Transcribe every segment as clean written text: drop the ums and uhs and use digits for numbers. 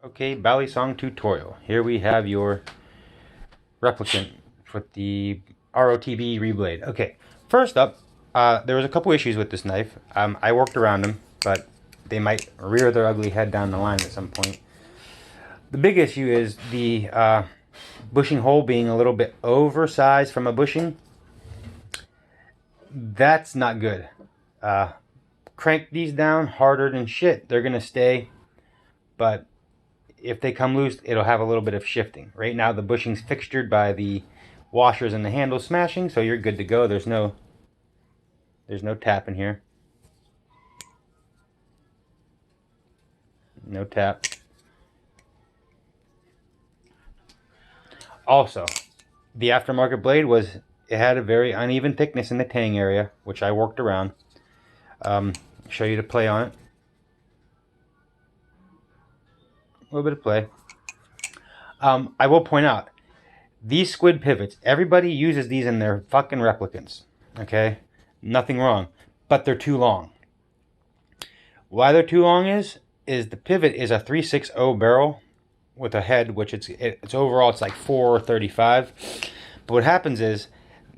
Okay, Balisong tutorial. Here we have your replicant with the ROTB reblade. Okay, first up, there was a couple issues with this knife. I worked around them, but they might rear their ugly head down the line at some point. The big issue is the bushing hole being a little bit oversized from a bushing. That's not good. Crank these down harder than shit. They're going to stay, but if they come loose, it'll have a little bit of shifting. Right now, the bushing's fixtured by the washers and the handle smashing, so you're good to go. There's no tap in here. No tap. Also, the aftermarket blade it had a very uneven thickness in the tang area, which I worked around. Show you the play on it. A little bit of play. I will point out, these Squid Pivots, everybody uses these in their fucking replicants. Okay? Nothing wrong. But they're too long. Why they're too long is the pivot is a 360 barrel with a head, which it's overall it's like 435. But what happens is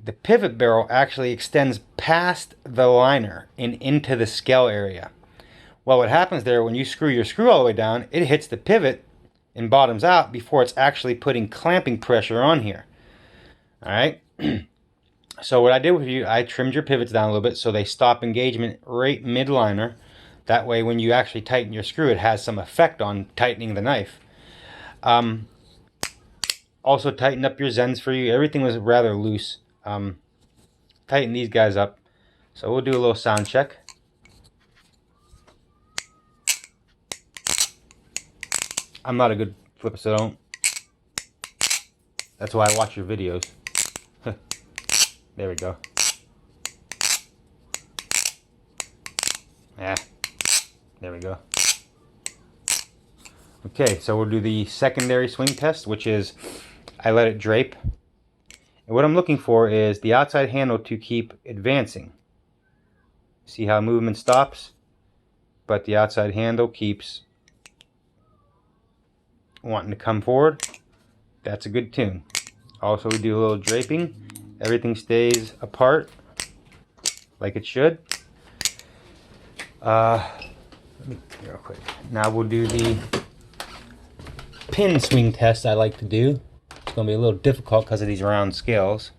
the pivot barrel actually extends past the liner and into the scale area. Well, what happens there, when you screw your screw all the way down, it hits the pivot and bottoms out before it's actually putting clamping pressure on here. Alright? So what I did with you, I trimmed your pivots down a little bit so they stop engagement right mid-liner. That way when you actually tighten your screw, it has some effect on tightening the knife. Also tighten up your Zens for you. Everything was rather loose. Tighten these guys up. So we'll do a little sound check. I'm not a good flipper, so don't. That's why I watch your videos. There we go. Yeah. There we go. Okay, so we'll do the secondary swing test, which is I let it drape. And what I'm looking for is the outside handle to keep advancing. See how movement stops? But the outside handle keeps wanting to come forward. That's a good tune. Also, we do a little draping. Everything stays apart like it should. Let me real quick. Now we'll do the pin swing test I like to do. It's going to be a little difficult because of these round scales.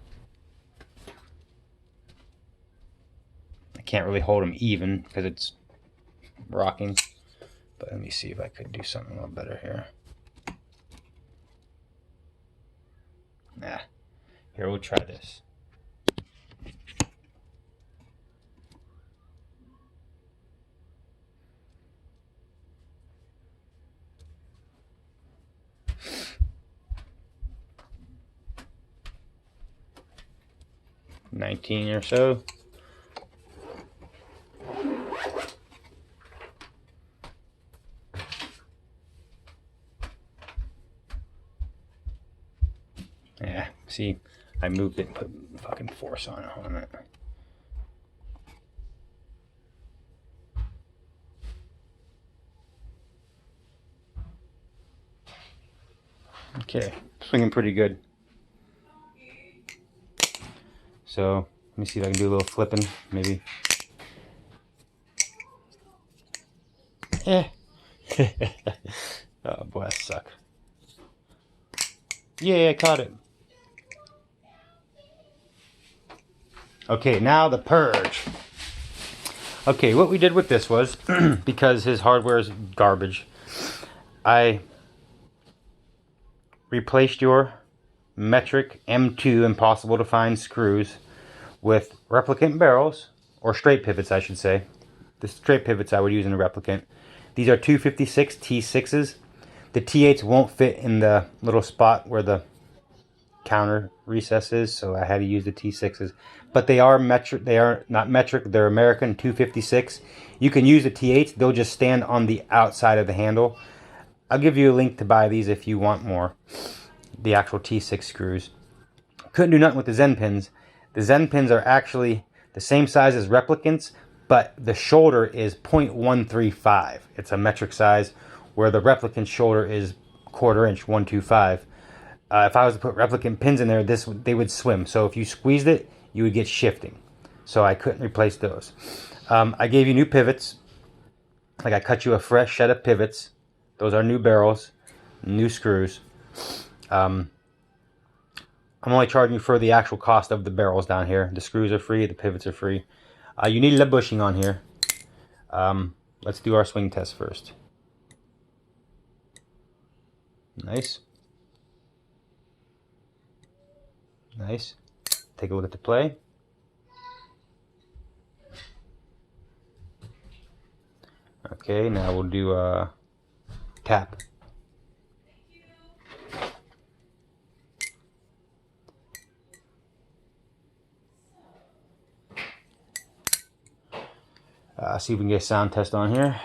I can't really hold them even because it's rocking. But let me see if I could do something a little better here. Nah. Here, we'll try this. $19 or so. Yeah, see, I moved it and put fucking force on it. Okay, swinging pretty good. So, let me see if I can do a little flipping, maybe. Eh. Oh boy, that suck. Yeah, I caught it. Okay, now the purge. Okay, what we did with this was, because his hardware is garbage, I replaced your metric M2 impossible to find screws with replicant barrels, or straight pivots I should say. The straight pivots I would use in a replicant. These are 256 T6s. The T8s won't fit in the little spot where the counter recess is, so I had to use the T6s. But they are metric. They are not metric. They're American 256. You can use the T8s. They'll just stand on the outside of the handle. I'll give you a link to buy these if you want more. The actual T6 screws. Couldn't do nothing with the Zen pins. The Zen pins are actually the same size as replicants, but the shoulder is 0.135. It's a metric size. where the Replicant shoulder is 1/4 inch, 125. If I was to put Replicant pins in there, they would swim. So if you squeezed it, you would get shifting. So I couldn't replace those. I gave you new pivots. Like I cut you a fresh set of pivots. Those are new barrels, new screws. I'm only charging you for the actual cost of the barrels down here. The screws are free, the pivots are free. You need a little bushing on here. Let's do our swing test first. Nice. Nice. Take a look at the play. Okay, now we'll do a tap. See if we can get a sound test on here.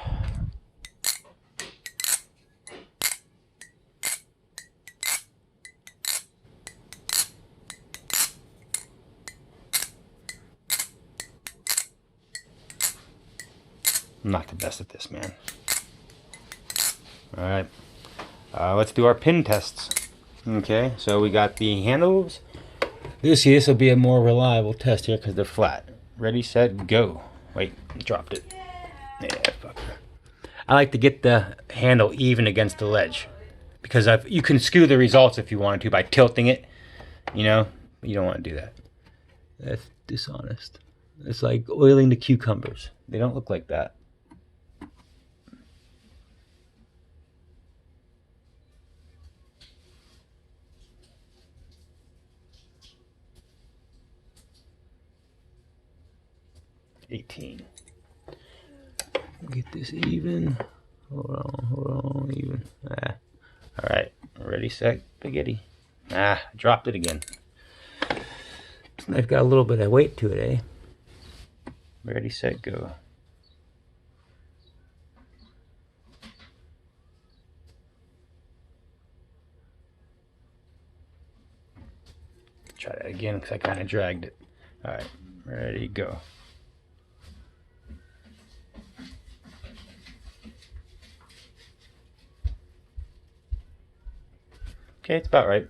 I'm not the best at this, man. Alright, let's do our pin tests. Okay, so we got the handles. This will be a more reliable test here because they're flat. Ready, set, go. Wait, dropped it. Yeah, fuck. I like to get the handle even against the ledge because you can skew the results if you wanted to by tilting it. You know, you don't want to do that. That's dishonest. It's like oiling the cucumbers. They don't look like that. Get this even. Hold on, even. All right, ready, set, spaghetti. Dropped it again. This knife got a little bit of weight to it, eh? Ready, set, go. Try that again because I kind of dragged it. All right, ready, go. Okay, it's about right.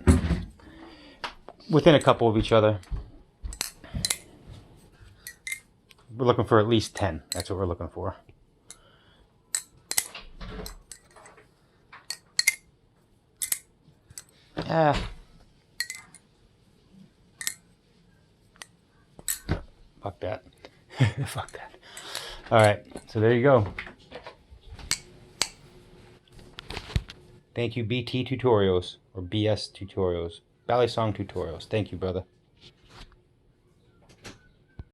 Within a couple of each other. We're looking for at least 10. That's what we're looking for. Fuck that. Fuck that. Alright, so there you go. Thank you, BT Tutorials, or BS Tutorials. Balisong Tutorials. Thank you, brother.